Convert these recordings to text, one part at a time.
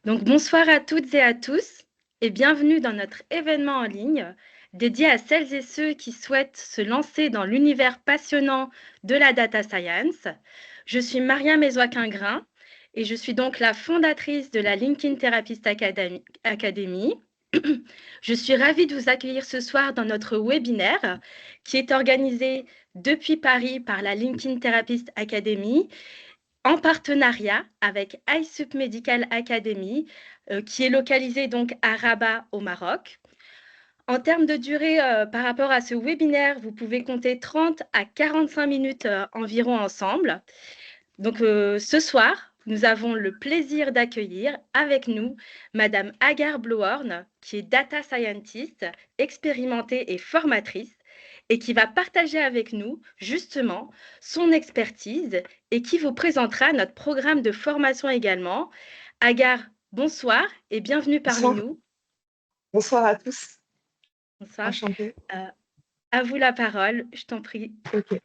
Donc, bonsoir à toutes et à tous et bienvenue dans notre événement en ligne dédié à celles et ceux qui souhaitent se lancer dans l'univers passionnant de la data science. Je suis Maria Mézois-Quingrin et je suis donc la fondatrice de la LinkedIn Therapist Academy. Je suis ravie de vous accueillir ce soir dans notre webinaire qui est organisé depuis Paris par la LinkedIn Therapist Academy en partenariat avec iSup Medical Academy, qui est localisée donc à Rabat au Maroc. En termes de durée, par rapport à ce webinaire, vous pouvez compter 30 à 45 minutes environ ensemble. Donc ce soir, nous avons le plaisir d'accueillir avec nous Madame Agar Blohorn, qui est data scientist, expérimentée et formatrice, et qui va partager avec nous justement son expertise et qui vous présentera notre programme de formation également. Agar, bonsoir et bienvenue parmi Bonsoir, nous. bonsoir à tous. Bonsoir. Enchantée. Euh, à vous la parole, je t'en prie. Ok,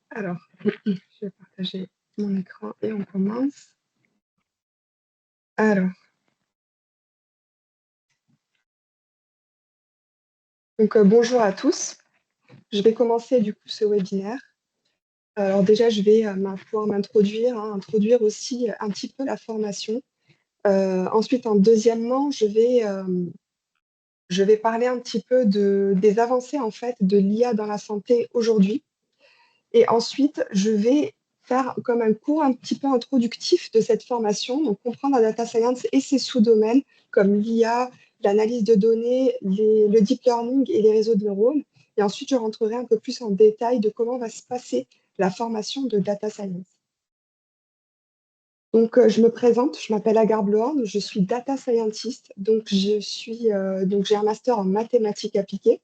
alors, je vais partager mon écran et on commence. Alors, bonjour à tous. Je vais commencer du coup ce webinaire. Alors déjà, je vais pouvoir m'introduire, introduire aussi un petit peu la formation. Ensuite, deuxièmement, je vais parler un petit peu des avancées en fait de l'IA dans la santé aujourd'hui. Et ensuite, je vais faire comme un cours un petit peu introductif de cette formation, donc comprendre la data science et ses sous-domaines comme l'IA, l'analyse de données, le deep learning et les réseaux de neurones. Et ensuite, je rentrerai un peu plus en détail de comment va se passer la formation de data science. Donc, je me présente, je m'appelle Agar Blohorn, je suis data scientist, donc j'ai un master en mathématiques appliquées.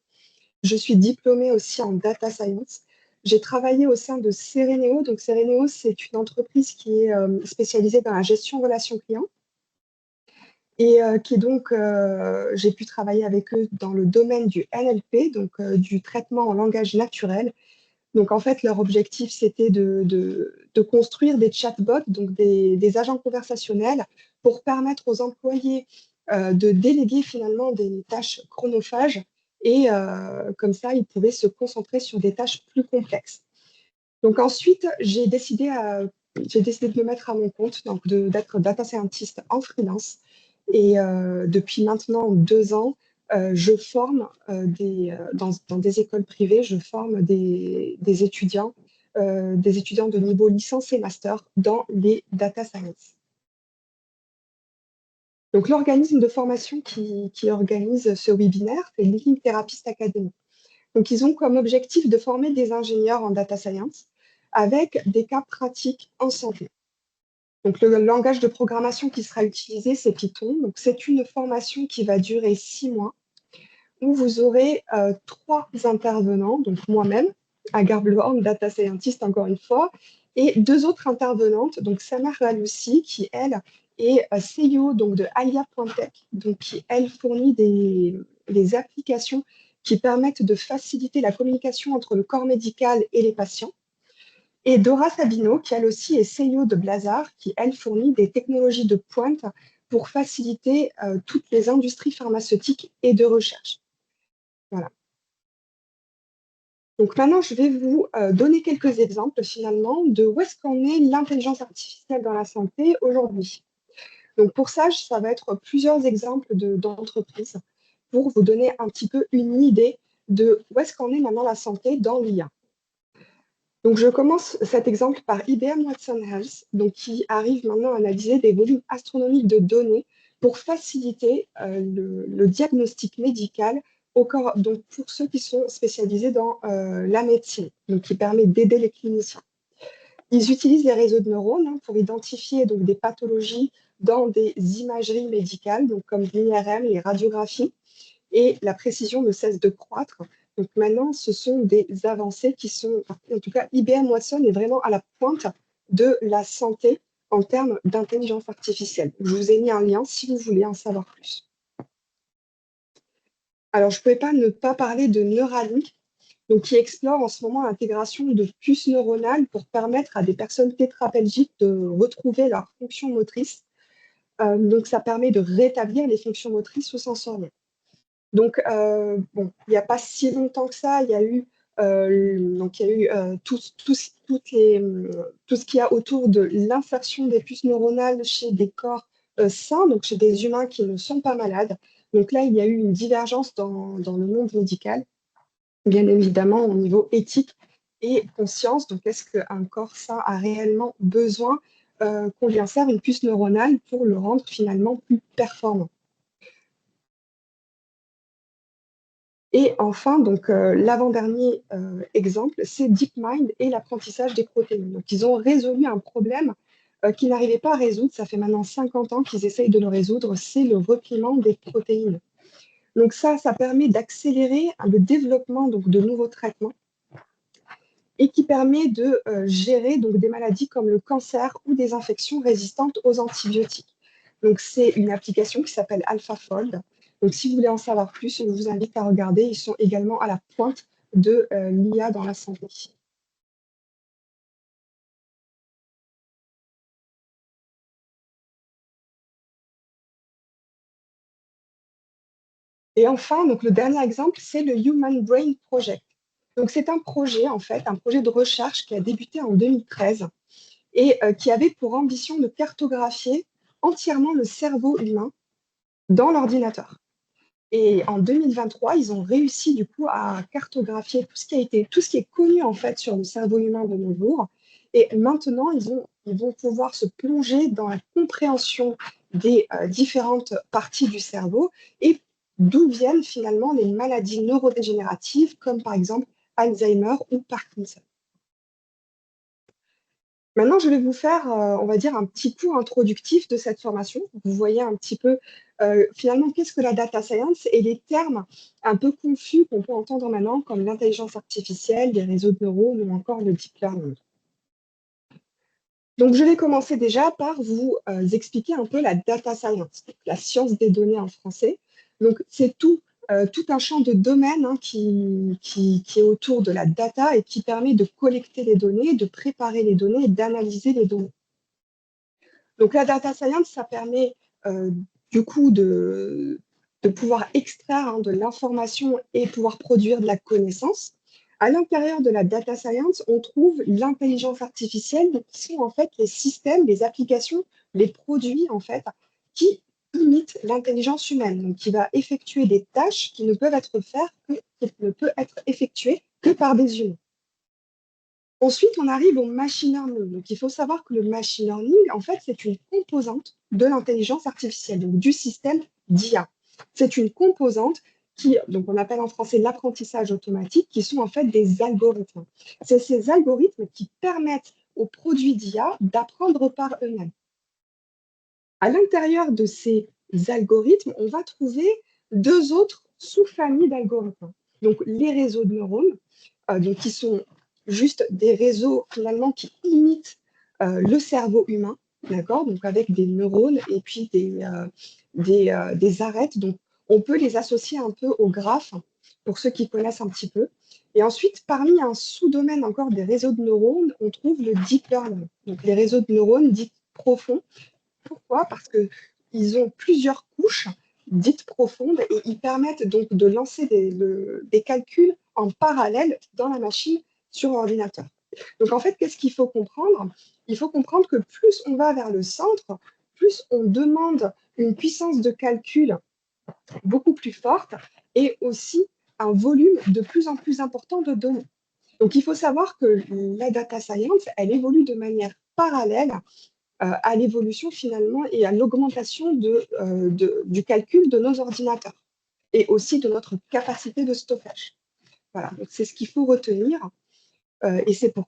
Je suis diplômée aussi en data science. J'ai travaillé au sein de Cereneo. Donc, Cereneo, c'est une entreprise qui est spécialisée dans la gestion relations clients et j'ai pu travailler avec eux dans le domaine du NLP, donc du traitement en langage naturel. Donc, en fait, leur objectif, c'était de construire des chatbots, donc des agents conversationnels, pour permettre aux employés de déléguer finalement des tâches chronophages et comme ça, ils pouvaient se concentrer sur des tâches plus complexes. Donc ensuite, j'ai décidé de me mettre à mon compte, donc d'être data scientist en freelance. Et depuis maintenant 2 ans, je forme dans des écoles privées, je forme des étudiants de niveau licence et master dans les data science. Donc l'organisme de formation qui organise ce webinaire, c'est LinkedIn Therapist Academy. Donc ils ont comme objectif de former des ingénieurs en data science avec des cas pratiques en santé. Donc, le langage de programmation qui sera utilisé, c'est Python. Donc, c'est une formation qui va durer 6 mois où vous aurez 3 intervenants, donc moi-même, Agar Blohorn, data scientist encore une fois, et 2 autres intervenantes, donc Samar Raloussi, qui elle est CEO donc, de Alia.tech, donc qui elle fournit des applications qui permettent de faciliter la communication entre le corps médical et les patients. Et Dora Sabino, qui elle aussi est CEO de Blazar, qui elle fournit des technologies de pointe pour faciliter toutes les industries pharmaceutiques et de recherche. Voilà. Donc maintenant, je vais vous donner quelques exemples finalement de où est-ce qu'en est l'intelligence artificielle dans la santé aujourd'hui. Donc pour ça, ça va être plusieurs exemples d'entreprises pour vous donner un petit peu une idée de où est-ce qu'en est maintenant la santé dans l'IA. Donc, je commence cet exemple par IBM Watson Health, donc qui arrive maintenant à analyser des volumes astronomiques de données pour faciliter le diagnostic médical au corps, donc pour ceux qui sont spécialisés dans la médecine, donc qui permet d'aider les cliniciens. Ils utilisent les réseaux de neurones pour identifier donc, des pathologies dans des imageries médicales, donc comme l'IRM, les radiographies, et la précision ne cesse de croître. Donc maintenant, ce sont des avancées qui sont, en tout cas, IBM Watson est vraiment à la pointe de la santé en termes d'intelligence artificielle. Je vous ai mis un lien si vous voulez en savoir plus. Alors, je ne pouvais pas ne pas parler de Neuralink, donc, qui explore en ce moment l'intégration de puces neuronales pour permettre à des personnes tétraplégiques de retrouver leur fonction motrice. Donc ça permet de rétablir les fonctions motrices ou sensorielles. Donc, bon, il n'y a pas si longtemps que ça, il y a eu, tout ce qu'il y a autour de l'insertion des puces neuronales chez des corps sains, donc chez des humains qui ne sont pas malades. Donc là, il y a eu une divergence dans le monde médical, bien évidemment au niveau éthique et conscience. Donc, est-ce qu'un corps sain a réellement besoin qu'on lui insère une puce neuronale pour le rendre finalement plus performant? Et enfin, donc, l'avant-dernier exemple, c'est DeepMind et l'apprentissage des protéines. Donc, ils ont résolu un problème qu'ils n'arrivaient pas à résoudre. Ça fait maintenant 50 ans qu'ils essayent de le résoudre, c'est le repliement des protéines. Donc ça permet d'accélérer le développement donc, de nouveaux traitements et qui permet de gérer donc, des maladies comme le cancer ou des infections résistantes aux antibiotiques. Donc, c'est une application qui s'appelle AlphaFold. Donc, si vous voulez en savoir plus, je vous invite à regarder. Ils sont également à la pointe de l'IA dans la santé. Et enfin, donc, le dernier exemple, c'est le Human Brain Project. Donc, c'est un projet, en fait, un projet de recherche qui a débuté en 2013 et qui avait pour ambition de cartographier entièrement le cerveau humain dans l'ordinateur. Et en 2023, ils ont réussi du coup à cartographier tout ce qui est connu en fait sur le cerveau humain de nos jours. Et maintenant, ils vont pouvoir se plonger dans la compréhension des différentes parties du cerveau et d'où viennent finalement les maladies neurodégénératives comme par exemple Alzheimer ou Parkinson. Maintenant, je vais vous faire, on va dire, un petit cours introductif de cette formation. Vous voyez un petit peu, finalement, qu'est-ce que la data science et les termes un peu confus qu'on peut entendre maintenant, comme l'intelligence artificielle, les réseaux de neurones ou encore le deep learning. Donc, je vais commencer déjà par vous expliquer un peu la data science, la science des données en français. Donc, c'est tout un champ de domaine hein, qui est autour de la data et qui permet de collecter les données, de préparer les données et d'analyser les données. Donc, la data science, ça permet du coup de pouvoir extraire hein, de l'information et pouvoir produire de la connaissance. À l'intérieur de la data science, on trouve l'intelligence artificielle, qui sont en fait les systèmes, les applications, les produits en fait, qui imitent l'intelligence humaine, donc qui va effectuer des tâches qui ne peuvent être effectuées que par des humains. Ensuite, on arrive au machine learning. Donc, il faut savoir que le machine learning, en fait, c'est une composante de l'intelligence artificielle, donc du système d'IA. C'est une composante donc on appelle en français l'apprentissage automatique, qui sont en fait des algorithmes. C'est ces algorithmes qui permettent aux produits d'IA d'apprendre par eux-mêmes. À l'intérieur de ces algorithmes, on va trouver deux autres sous-familles d'algorithmes. Donc, les réseaux de neurones, donc qui sont juste des réseaux finalement qui imitent le cerveau humain, d'accord? Donc avec des neurones et puis des arêtes. Donc on peut les associer un peu au graphe pour ceux qui connaissent un petit peu. Et ensuite, parmi un sous-domaine encore des réseaux de neurones, on trouve le deep learning. Donc les réseaux de neurones dits profonds. Pourquoi? Parce qu'ils ont plusieurs couches dites profondes et ils permettent donc de lancer des calculs en parallèle dans la machine sur l'ordinateur. Donc en fait, qu'est-ce qu'il faut comprendre? Il faut comprendre que plus on va vers le centre, plus on demande une puissance de calcul beaucoup plus forte et aussi un volume de plus en plus important de données. Donc il faut savoir que la data science, elle évolue de manière parallèle à l'évolution finalement et à l'augmentation du calcul de nos ordinateurs et aussi de notre capacité de stockage. Voilà, donc c'est ce qu'il faut retenir. Et c'est pour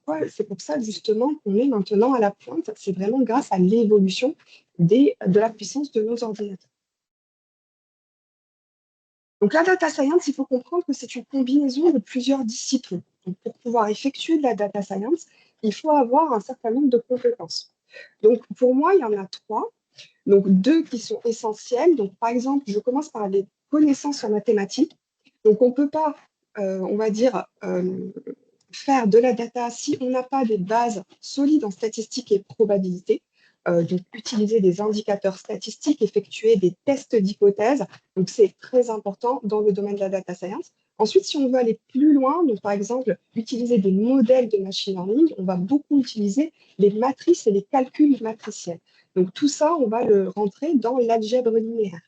ça justement qu'on est maintenant à la pointe. C'est vraiment grâce à l'évolution de la puissance de nos ordinateurs. Donc la data science, il faut comprendre que c'est une combinaison de plusieurs disciplines. Donc, pour pouvoir effectuer de la data science, il faut avoir un certain nombre de compétences. Donc pour moi, il y en a trois. Donc deux qui sont essentielles. Donc par exemple, je commence par les connaissances en mathématiques. Donc on ne peut pas, on va dire, faire de la data si on n'a pas des bases solides en statistiques et probabilité. donc utiliser des indicateurs statistiques, effectuer des tests d'hypothèses. Donc, c'est très important dans le domaine de la data science. Ensuite, si on veut aller plus loin, donc par exemple, utiliser des modèles de machine learning, on va beaucoup utiliser les matrices et les calculs matriciels. Donc, tout ça, on va le rentrer dans l'algèbre linéaire.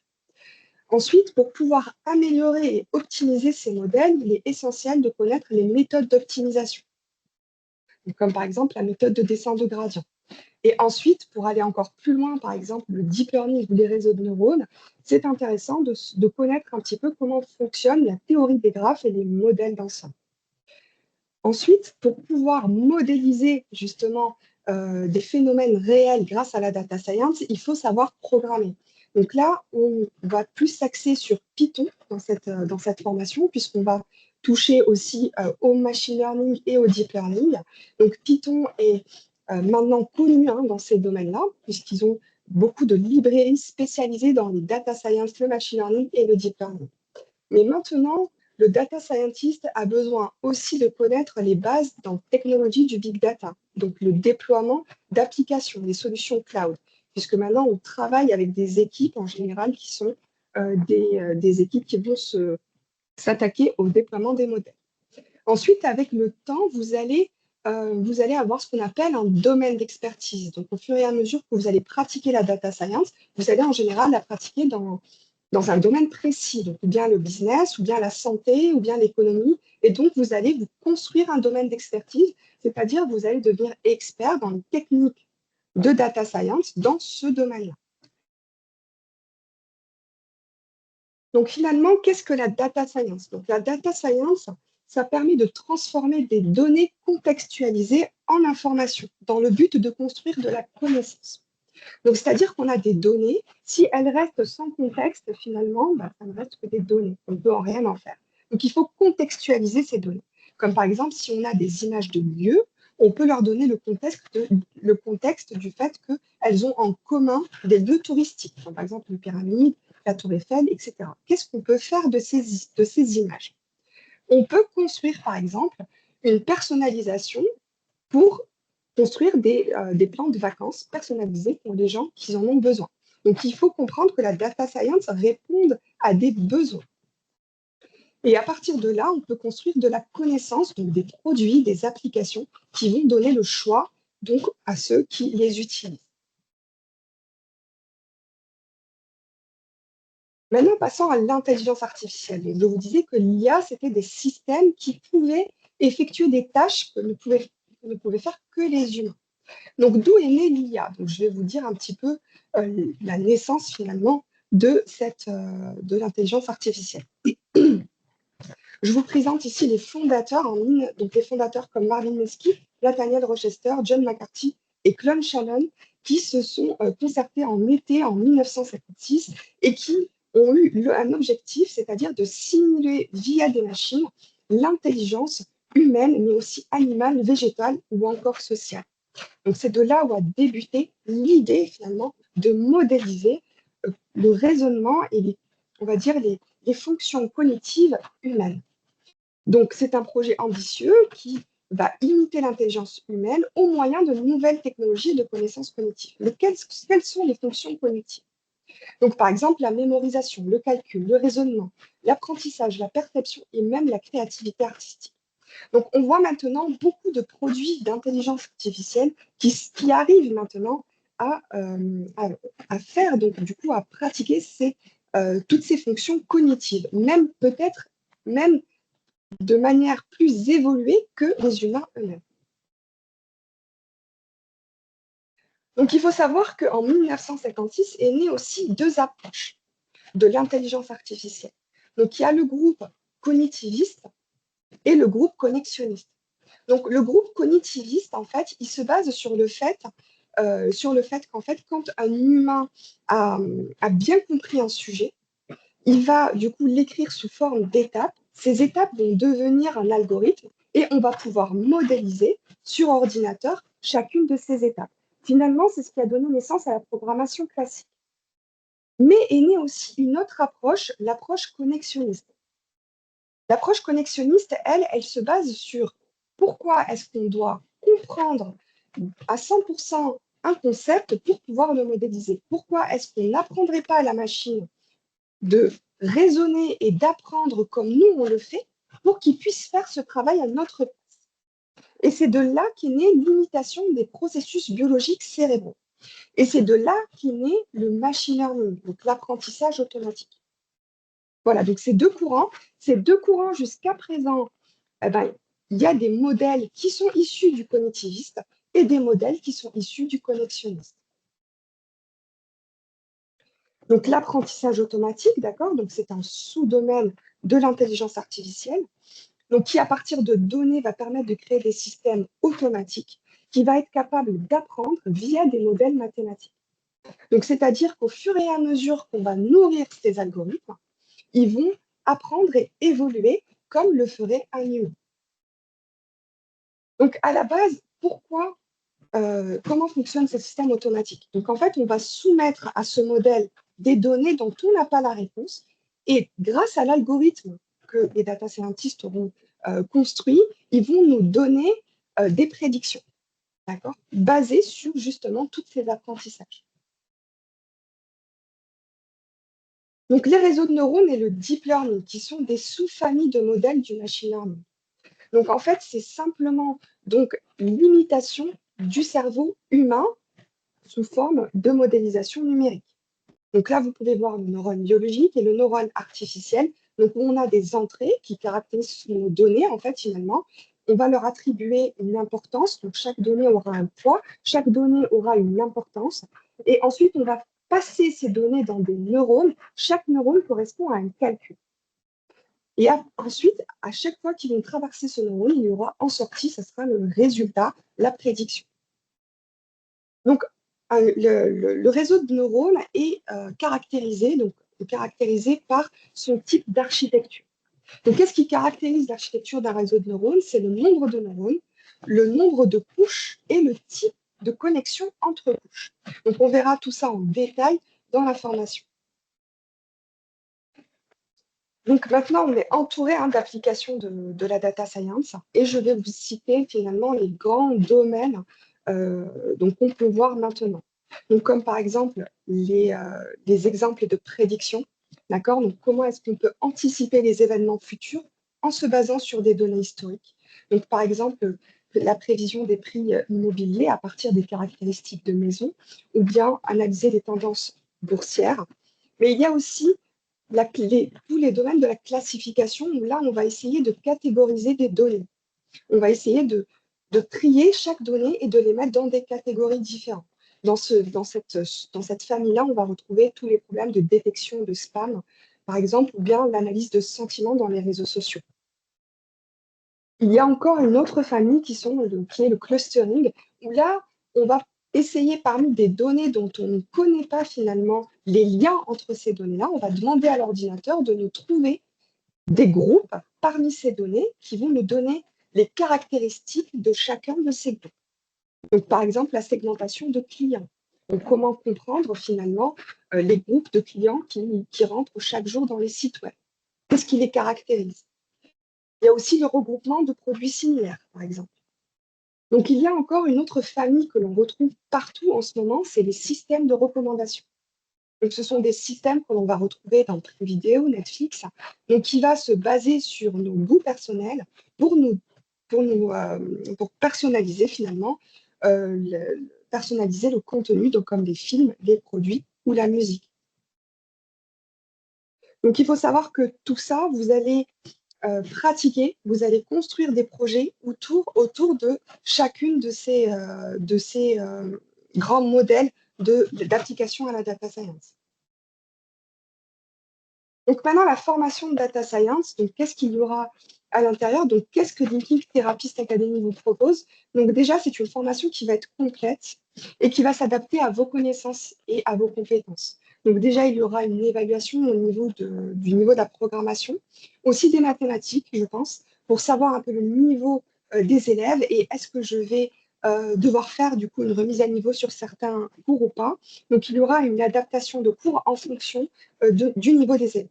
Ensuite, pour pouvoir améliorer et optimiser ces modèles, il est essentiel de connaître les méthodes d'optimisation, comme par exemple la méthode de descente de gradient. Et ensuite, pour aller encore plus loin, par exemple, le deep learning ou les réseaux de neurones, c'est intéressant de connaître un petit peu comment fonctionne la théorie des graphes et les modèles d'ensemble. Ensuite, pour pouvoir modéliser justement des phénomènes réels grâce à la data science, il faut savoir programmer. Donc là, on va plus s'axer sur Python dans cette formation, puisqu'on va toucher aussi au machine learning et au deep learning. Donc Python est maintenant connu dans ces domaines-là, puisqu'ils ont beaucoup de librairies spécialisées dans les data science, le machine learning et le deep learning. Mais maintenant, le data scientist a besoin aussi de connaître les bases dans la technologie du big data, donc le déploiement d'applications, des solutions cloud, puisque maintenant on travaille avec des équipes en général qui sont des équipes qui vont s'attaquer au déploiement des modèles. Ensuite, avec le temps, vous allez avoir ce qu'on appelle un domaine d'expertise. Donc, au fur et à mesure que vous allez pratiquer la data science, vous allez en général la pratiquer dans un domaine précis, donc ou bien le business, ou bien la santé, ou bien l'économie. Et donc, vous allez vous construire un domaine d'expertise, c'est-à-dire vous allez devenir expert dans les techniques de data science dans ce domaine-là. Donc, finalement, qu'est-ce que la data science? Donc, la data science, ça permet de transformer des données contextualisées en informations dans le but de construire de la connaissance. Donc, c'est-à-dire qu'on a des données, si elles restent sans contexte, finalement, ça ne reste que des données. On ne peut en rien en faire. Donc, il faut contextualiser ces données. Comme par exemple, si on a des images de lieux, on peut leur donner le contexte du fait qu'elles ont en commun des lieux touristiques, comme par exemple une pyramide, la tour Eiffel, etc. Qu'est-ce qu'on peut faire de ces images? On peut construire, par exemple, une personnalisation pour construire des plans de vacances personnalisés pour les gens qui en ont besoin. Donc, il faut comprendre que la data science répond à des besoins. Et à partir de là, on peut construire de la connaissance, donc des produits, des applications qui vont donner le choix donc, à ceux qui les utilisent. Maintenant, passons à l'intelligence artificielle. Donc, je vous disais que l'IA, c'était des systèmes qui pouvaient effectuer des tâches que ne pouvaient faire que les humains. Donc, d'où est née l'IA? Donc, je vais vous dire un petit peu la naissance finalement de l'intelligence artificielle. Je vous présente ici les fondateurs donc les fondateurs comme Marvin Minsky, Nathaniel Rochester, John McCarthy et Clon Shannon, qui se sont concertés en été en 1956 et qui ont eu un objectif, c'est-à-dire de simuler via des machines l'intelligence humaine, mais aussi animale, végétale ou encore sociale. Donc, c'est de là où a débuté l'idée, finalement, de modéliser le raisonnement et on va dire, les fonctions cognitives humaines. Donc, c'est un projet ambitieux qui va imiter l'intelligence humaine au moyen de nouvelles technologies de connaissances cognitives. Mais quelles sont les fonctions cognitives? Donc, par exemple, la mémorisation, le calcul, le raisonnement, l'apprentissage, la perception et même la créativité artistique. Donc, on voit maintenant beaucoup de produits d'intelligence artificielle qui arrivent maintenant à faire, donc, du coup, à pratiquer toutes ces fonctions cognitives, même peut-être même de manière plus évoluée que les humains eux-mêmes. Donc, il faut savoir qu'en 1956 est né aussi deux approches de l'intelligence artificielle. Donc, il y a le groupe cognitiviste et le groupe connexionniste. Donc, le groupe cognitiviste, en fait, il se base sur le fait qu'en fait, quand un humain a bien compris un sujet, il va du coup l'écrire sous forme d'étapes. Ces étapes vont devenir un algorithme et on va pouvoir modéliser sur ordinateur chacune de ces étapes. Finalement, c'est ce qui a donné naissance à la programmation classique. Mais est née aussi une autre approche, l'approche connexionniste. L'approche connexionniste, elle se base sur pourquoi est-ce qu'on doit comprendre à 100% un concept pour pouvoir le modéliser. Pourquoi est-ce qu'on n'apprendrait pas à la machine de raisonner et d'apprendre comme nous, on le fait, pour qu'il puisse faire ce travail à notre place? Et c'est de là qu'est née l'imitation des processus biologiques cérébraux. Et c'est de là qu'est né le machine learning, donc l'apprentissage automatique. Voilà, donc ces deux courants jusqu'à présent, eh ben, il y a des modèles qui sont issus du cognitiviste et des modèles qui sont issus du connexionniste. Donc l'apprentissage automatique, d'accord, donc c'est un sous-domaine de l'intelligence artificielle, donc qui à partir de données va permettre de créer des systèmes automatiques qui va être capable d'apprendre via des modèles mathématiques. Donc c'est-à-dire qu'au fur et à mesure qu'on va nourrir ces algorithmes, ils vont apprendre et évoluer comme le ferait un humain. Donc à la base, comment fonctionne ce système automatique? Donc en fait, on va soumettre à ce modèle des données dont on n'a pas la réponse, et grâce à l'algorithme que les data scientists auront construit, ils vont nous donner des prédictions, d'accord, basées sur justement tous ces apprentissages. Donc les réseaux de neurones et le deep learning, qui sont des sous-familles de modèles du machine learning. Donc en fait, c'est simplement donc l'imitation du cerveau humain sous forme de modélisation numérique. Donc là, vous pouvez voir le neurone biologique et le neurone artificiel. Donc on a des entrées qui caractérisent nos données, en fait, finalement. On va leur attribuer une importance. Donc chaque donnée aura un poids, chaque donnée aura une importance. Et ensuite, on va passer ces données dans des neurones. Chaque neurone correspond à un calcul. Et ensuite, à chaque fois qu'ils vont traverser ce neurone, il y aura en sortie, ça sera le résultat, la prédiction. Donc, le réseau de neurones est caractérisé par son type d'architecture. Donc, qu'est-ce qui caractérise l'architecture d'un réseau de neurones? C'est le nombre de neurones, le nombre de couches et le type de connexion entre couches. Donc, on verra tout ça en détail dans la formation. Donc maintenant, on est entouré d'applications de la data science et je vais vous citer finalement les grands domaines qu'on peut voir maintenant. Donc comme par exemple les exemples de prédiction, d'accord? Donc comment est-ce qu'on peut anticiper les événements futurs en se basant sur des données historiques? Donc par exemple la prévision des prix immobiliers à partir des caractéristiques de maison ou bien analyser les tendances boursières. Mais il y a aussi tous les domaines de la classification où là, on va essayer de catégoriser des données. On va essayer de trier chaque donnée et de les mettre dans des catégories différentes. Dans cette famille-là, on va retrouver tous les problèmes de détection de spam, par exemple, ou bien l'analyse de sentiments dans les réseaux sociaux. Il y a encore une autre famille qui est le clustering, où là, on va essayer parmi des données dont on ne connaît pas finalement les liens entre ces données-là, on va demander à l'ordinateur de nous trouver des groupes parmi ces données qui vont nous donner les caractéristiques de chacun de ces groupes. Donc, par exemple, la segmentation de clients. Donc, comment comprendre finalement les groupes de clients qui rentrent chaque jour dans les sites web? Qu'est-ce qui les caractérise? Il y a aussi le regroupement de produits similaires, par exemple. Donc, il y a encore une autre famille que l'on retrouve partout en ce moment, c'est les systèmes de recommandation. Donc, ce sont des systèmes que l'on va retrouver dans Prime Video, Netflix, donc qui va se baser sur nos goûts personnels pour personnaliser finalement, personnaliser le contenu, donc comme les films, les produits ou la musique. Donc, il faut savoir que tout ça, vous allez pratiquer, vous allez construire des projets autour de chacune de ces grands modèles d'application à la data science. Donc maintenant, la formation de data science, donc qu'est-ce qu'il y aura à l'intérieur? Donc qu'est-ce que Thinking Therapist Academy vous propose? Donc déjà, c'est une formation qui va être complète et qui va s'adapter à vos connaissances et à vos compétences. Donc déjà, il y aura une évaluation au niveau du niveau de la programmation, aussi des mathématiques, je pense, pour savoir un peu le niveau des élèves et est-ce que je vais devoir faire du coup une remise à niveau sur certains cours ou pas. Donc il y aura une adaptation de cours en fonction du niveau des élèves.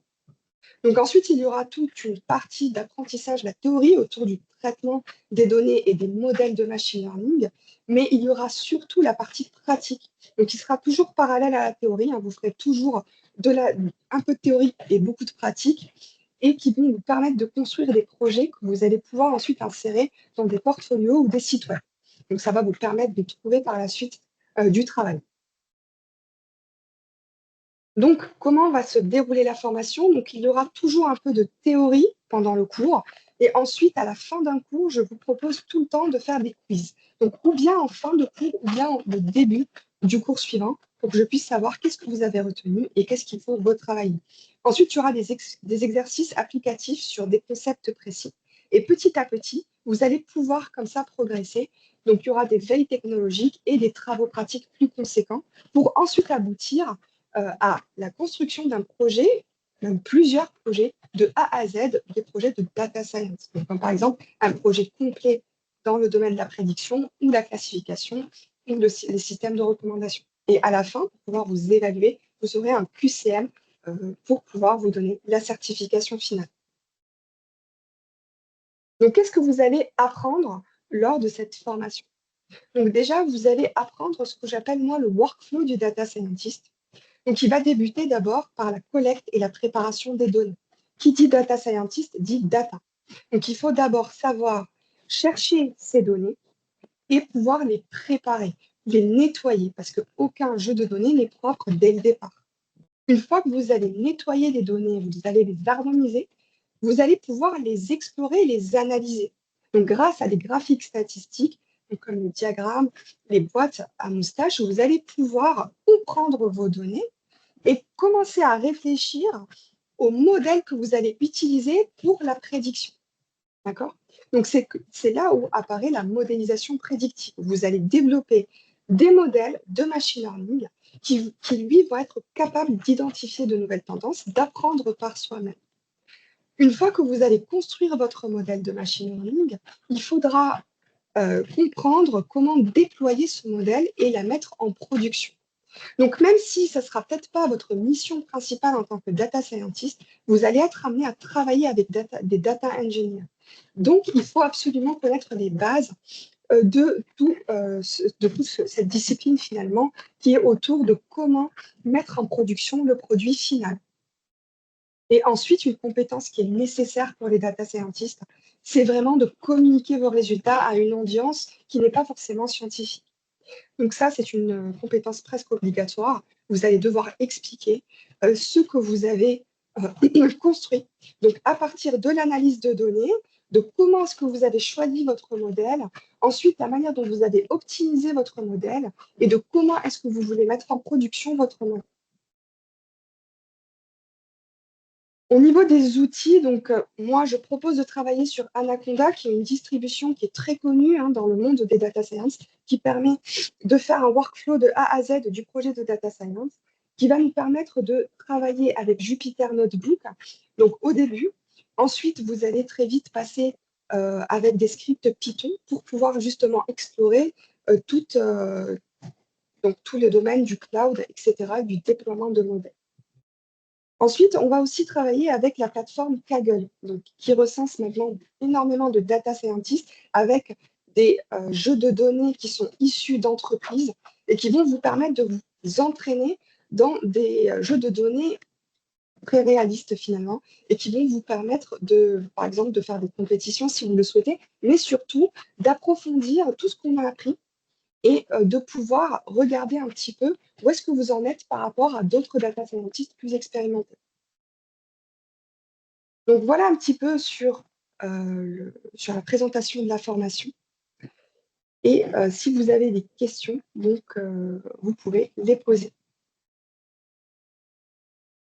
Donc ensuite, il y aura toute une partie d'apprentissage, la théorie autour du traitement des données et des modèles de machine learning, mais il y aura surtout la partie pratique. Donc il sera toujours parallèle à la théorie, hein, vous ferez toujours un peu de théorie et beaucoup de pratique, et qui vont vous permettre de construire des projets que vous allez pouvoir ensuite insérer dans des portfolios ou des sites web. Donc ça va vous permettre de trouver par la suite du travail. Donc, comment va se dérouler la formation? Donc, il y aura toujours un peu de théorie pendant le cours. Et ensuite, à la fin d'un cours, je vous propose tout le temps de faire des quiz. Donc, ou bien en fin de cours, ou bien au début du cours suivant, pour que je puisse savoir qu'est-ce que vous avez retenu et qu'est-ce qu'il faut retravailler. Ensuite, il y aura des exercices applicatifs sur des concepts précis. Et petit à petit, vous allez pouvoir comme ça progresser. Donc, il y aura des veilles technologiques et des travaux pratiques plus conséquents pour ensuite aboutir à la construction d'un projet, même plusieurs projets, de A à Z, des projets de data science. Donc, comme par exemple un projet complet dans le domaine de la prédiction ou la classification ou les systèmes de recommandation. Et à la fin, pour pouvoir vous évaluer, vous aurez un QCM pour pouvoir vous donner la certification finale. Donc, qu'est-ce que vous allez apprendre lors de cette formation? Donc déjà, vous allez apprendre ce que j'appelle moi le workflow du data scientist. Donc, il va débuter d'abord par la collecte et la préparation des données. Qui dit data scientist dit data. Donc, il faut d'abord savoir chercher ces données et pouvoir les préparer, les nettoyer, parce qu'aucun jeu de données n'est propre dès le départ. Une fois que vous allez nettoyer les données, vous allez les harmoniser, vous allez pouvoir les explorer et les analyser. Donc, grâce à des graphiques statistiques, donc comme le diagramme, les boîtes à moustaches, vous allez pouvoir comprendre vos données et commencer à réfléchir au modèle que vous allez utiliser pour la prédiction. D'accord? Donc, c'est là où apparaît la modélisation prédictive. Vous allez développer des modèles de machine learning qui lui, vont être capables d'identifier de nouvelles tendances, d'apprendre par soi-même. Une fois que vous allez construire votre modèle de machine learning, il faudra comprendre comment déployer ce modèle et la mettre en production. Donc, même si ça ne sera peut-être pas votre mission principale en tant que data scientist, vous allez être amené à travailler avec des data engineers. Donc, il faut absolument connaître les bases de toute cette discipline finalement qui est autour de comment mettre en production le produit final. Et ensuite, une compétence qui est nécessaire pour les data scientists, c'est vraiment de communiquer vos résultats à une audience qui n'est pas forcément scientifique. Donc ça, c'est une compétence presque obligatoire. Vous allez devoir expliquer ce que vous avez construit. Donc, à partir de l'analyse de données, de comment est-ce que vous avez choisi votre modèle, ensuite la manière dont vous avez optimisé votre modèle et de comment est-ce que vous voulez mettre en production votre modèle. Au niveau des outils, donc moi, je propose de travailler sur Anaconda, qui est une distribution qui est très connue dans le monde des data science, qui permet de faire un workflow de A à Z du projet de data science, qui va nous permettre de travailler avec Jupyter Notebook, donc au début. Ensuite, vous allez très vite passer avec des scripts Python pour pouvoir justement explorer donc, tout le domaine du cloud, etc., du déploiement de modèles. Ensuite, on va aussi travailler avec la plateforme Kaggle, donc, qui recense maintenant énormément de data scientists avec des jeux de données qui sont issus d'entreprises et qui vont vous permettre de vous entraîner dans des jeux de données très réalistes finalement et qui vont vous permettre par exemple, de faire des compétitions si vous le souhaitez, mais surtout d'approfondir tout ce qu'on a appris et de pouvoir regarder un petit peu où est-ce que vous en êtes par rapport à d'autres data scientists plus expérimentés. Donc voilà un petit peu sur la présentation de la formation. Et si vous avez des questions, donc vous pouvez les poser.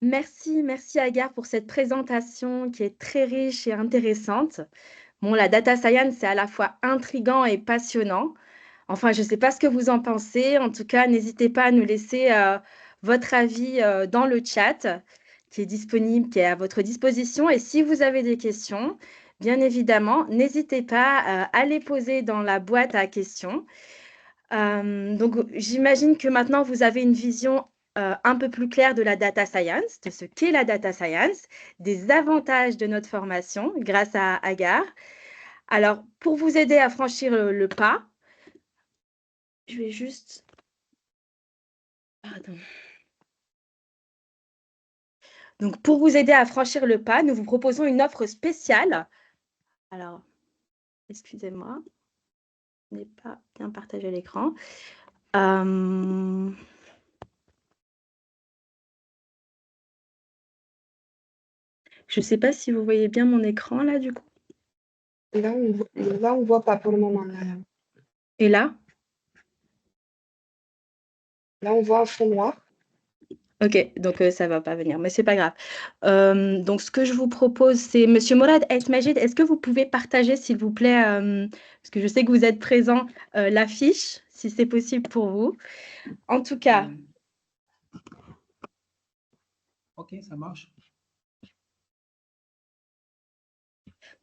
Merci, merci Agar pour cette présentation qui est très riche et intéressante. Bon, la data science, c'est à la fois intriguant et passionnant. Enfin, je ne sais pas ce que vous en pensez. En tout cas, n'hésitez pas à nous laisser votre avis dans le chat qui est disponible, qui est à votre disposition. Et si vous avez des questions, bien évidemment, n'hésitez pas à les poser dans la boîte à questions. Donc, j'imagine que maintenant, vous avez une vision un peu plus clair de la data science, de ce qu'est la data science, des avantages de notre formation grâce à Agar. Alors, pour vous aider à franchir le pas, je vais juste... Pardon. Donc, pour vous aider à franchir le pas, nous vous proposons une offre spéciale. Alors, excusez-moi, je n'ai pas bien partagé l'écran. Je ne sais pas si vous voyez bien mon écran, là, du coup. Là, on voit pas pour le moment. Et là? Là, on voit un fond noir. Ok, donc ça va pas venir, mais c'est pas grave. Donc ce que je vous propose, c'est Monsieur Morad El Majid, est-ce que vous pouvez partager, s'il vous plaît, parce que je sais que vous êtes présent, l'affiche, si c'est possible pour vous. En tout cas. Ok, ça marche.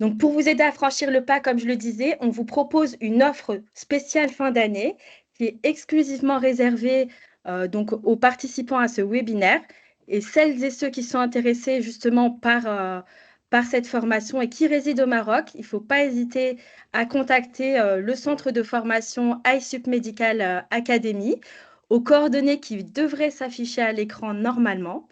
Donc pour vous aider à franchir le pas, comme je le disais, on vous propose une offre spéciale fin d'année qui est exclusivement réservée donc aux participants à ce webinaire. Et celles et ceux qui sont intéressés justement par cette formation et qui résident au Maroc, il ne faut pas hésiter à contacter le centre de formation iSup Medical Academy aux coordonnées qui devraient s'afficher à l'écran normalement.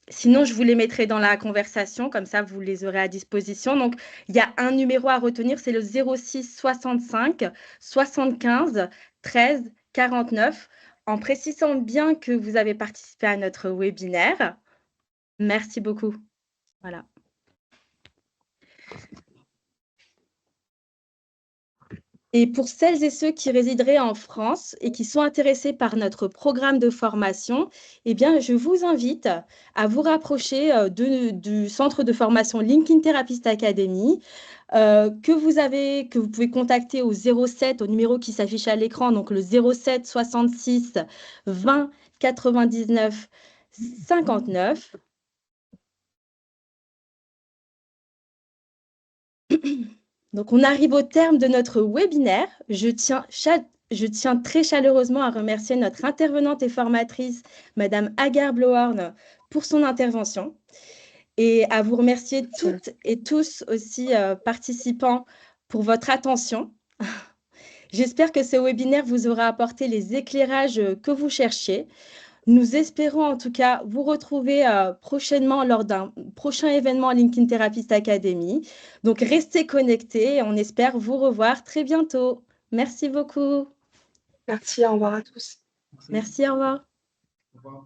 Sinon, je vous les mettrai dans la conversation, comme ça, vous les aurez à disposition. Donc, il y a un numéro à retenir, c'est le 06 65 75 13 49, en précisant bien que vous avez participé à notre webinaire. Merci beaucoup. Voilà. Et pour celles et ceux qui résideraient en France et qui sont intéressés par notre programme de formation, eh bien, je vous invite à vous rapprocher du centre de formation LinkedIn Therapist Academy, que vous pouvez contacter au 07, au numéro qui s'affiche à l'écran, donc le 07 66 20 99 59. Donc, on arrive au terme de notre webinaire. Je tiens très chaleureusement à remercier notre intervenante et formatrice, Madame Agar Blohorn, pour son intervention et à vous remercier toutes et tous aussi, participants, pour votre attention. J'espère que ce webinaire vous aura apporté les éclairages que vous cherchiez. Nous espérons en tout cas vous retrouver prochainement lors d'un prochain événement LinkedIn Therapist Academy. Donc restez connectés et on espère vous revoir très bientôt. Merci beaucoup. Merci, au revoir à tous. Merci, au revoir. Au revoir.